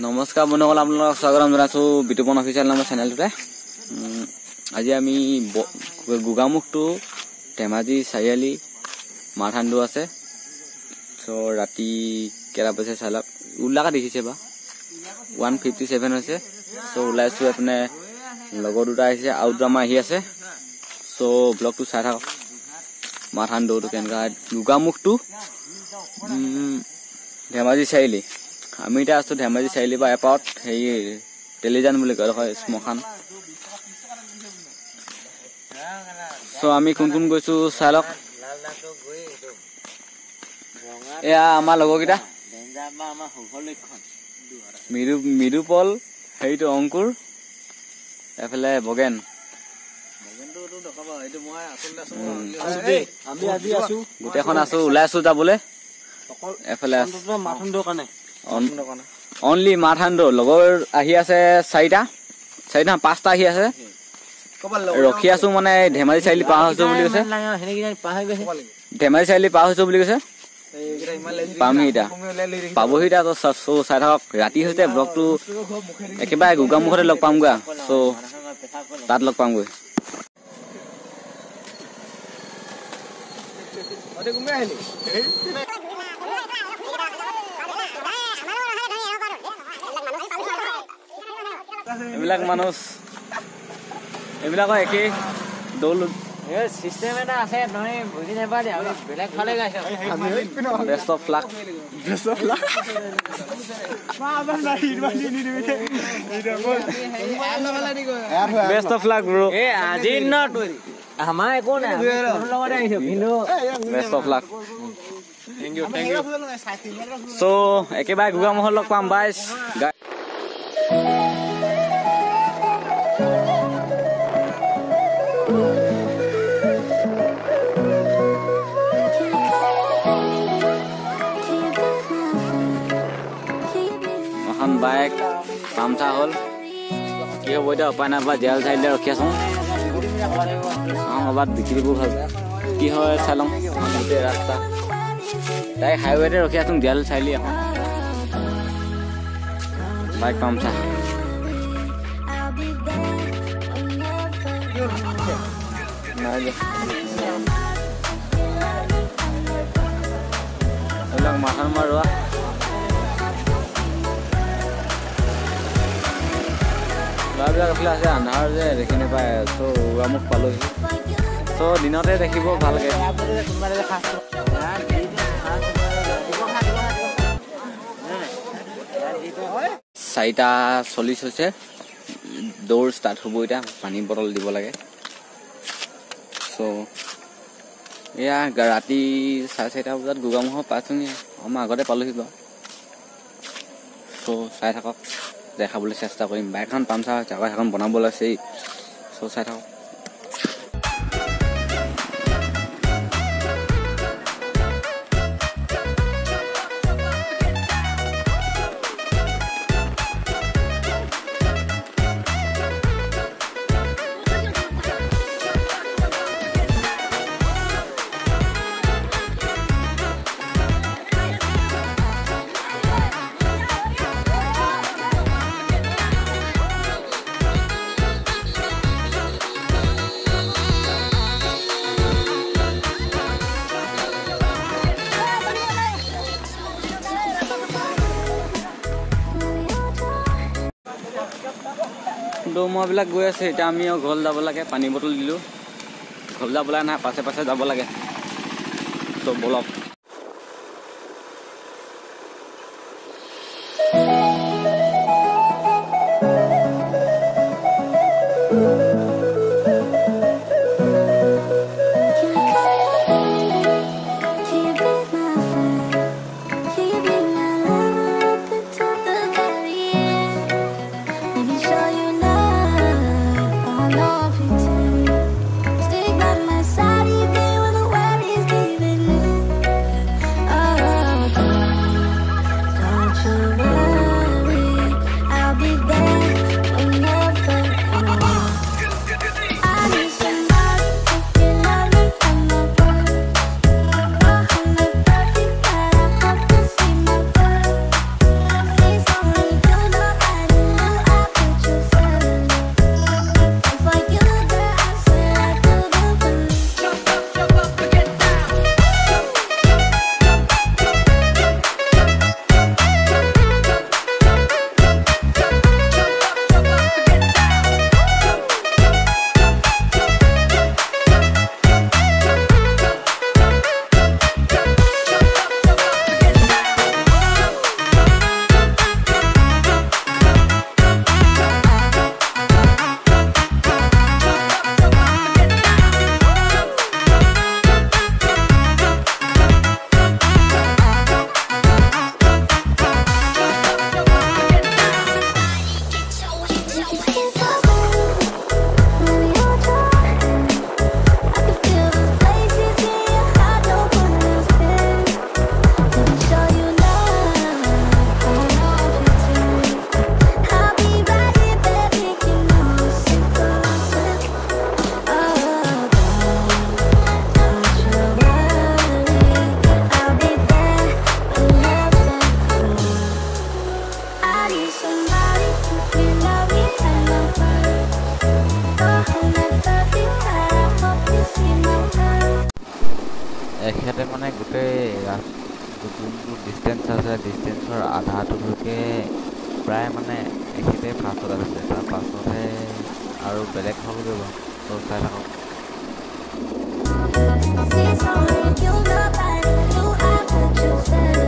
নমস্কাৰ বন্ধুসকল, আপোনালোকক স্বাগতম জনাইছোঁ বিতুপন অফিচিয়েল নামৰ চেনেলটোতে। আজি আমি গোগামুখ টু ধেমাজি চাৰিআলি মাৰঠাণ্ড আছে। চ' ৰাতি কেইটা বজে চাই লওক, ওলাকা দেখিছে বা 1:57 হৈছে। চ' ওলাইছোঁ, এপিনে লগৰ দুটা আহিছে, আউটড্ৰামা আহি আছে। চ' ব্লগটো চাই থাকক। মাৰঠাণ্ডটো কেনেকুৱা, গোগামুখ টু ধেমাজি চাৰিআলি। আমি এতিয়া আছোঁ ধেমাজি চাৰিআলি বা এপাৰত হেৰি তেলিজান বুলি কয়, হয় শ্মশান। চ' আমি কোন কোন গৈছোঁ চাই লওক। এয়া আমাৰ লগৰকেইটা, মৃদুপল, হেৰিটো অংকুৰ, এফালে বগেন। গোটেইখন আছো, ওলাই আছো যাবলৈ। এফালে অনলি মাৰঠাণ্ড। লগৰ আহি আছে চাৰিটা 5টা আহি আছে। ৰখি আছো মানে ধেমাজি চাৰিআলি পাৰ হৈছো বুলি কৈছে। ধেমাজি চাৰিআলি পাৰ হৈছো বুলি কৈছে। পামহি এতিয়া, পাবহি এতিয়া। চ' চাই থাকক, ৰাতি হৈছে। ব্লগটো একেবাৰে গোগামুখতে লগ পামগৈ। চ' তাত লগ পামগৈ। এইবিলাক মানুহ, এইবিলাকৰ একেই দৌল চিষ্টেম এটা আছে, তুমি বুজি নাপালি। আমি বেলেগ ফালে গাইছো। Best of luck. Best of luck bro. আজি আমাৰ একো নাই, লগতে আহিছো কিন্তু বেষ্ট অফ লাক। চ' একেবাৰে গোগামুখত লগ পাম। বাইছ এখন বাইক পামচাৰ হ'ল। কি হ'ব এতিয়া, উপায় নাপায় জেল চাৰিআলিতে ৰখি আছোঁ। ক'ৰবাত বিক্ৰী দিব ভাল, কি হয় চাই লওঁ। গোটেই ৰাস্তা তাই হাইৱেতে ৰখি আছোঁ, জেল চাৰিআলি এখন বাইক পামচাৰ। এইবিলাক মাথা মাৰোৱা। ল'ৰাবিলাক এইফালে আছে, আন্ধাৰ যে দেখি নাপায়। চ' গোগামুখ পালোহি। চ' দিনতে দেখিব ভালকৈ। 4:40 হৈছে। দৌৰ ষ্টাৰ্ট হ'ব এতিয়া। পানী বটল দিব লাগে। চ' এয়া ৰাতি 4:30 বজাত গোগামুখত পাইছোঁহি। আমাৰ আগতে পালোহি বাৰু। চ' চাই থাকক, দেখাবলৈ চেষ্টা কৰিম। বাইকখন পামচাৰ হৈছে, আকৌ সেইখন বনাবলৈ আছেই। চ' চাই থাকক। দৌমাবিলাক গৈ আছে। এতিয়া আমি ঘৰলৈ যাব লাগে। পানী বটল দিলোঁ। ঘৰলৈ যাব লাগে নাই, পাছে পাছে যাব লাগে। চব বলক। আছে ডিষ্টেঞ্চৰ আধাটোলৈকে প্ৰায় মানে একেবাৰে ফাৰ্ষ্টত আছে তাৰ পাছতহে আৰু বেলেগ হ'বগৈ বাৰু তো চাই থাকক It's hard, you're not right. You have what you said.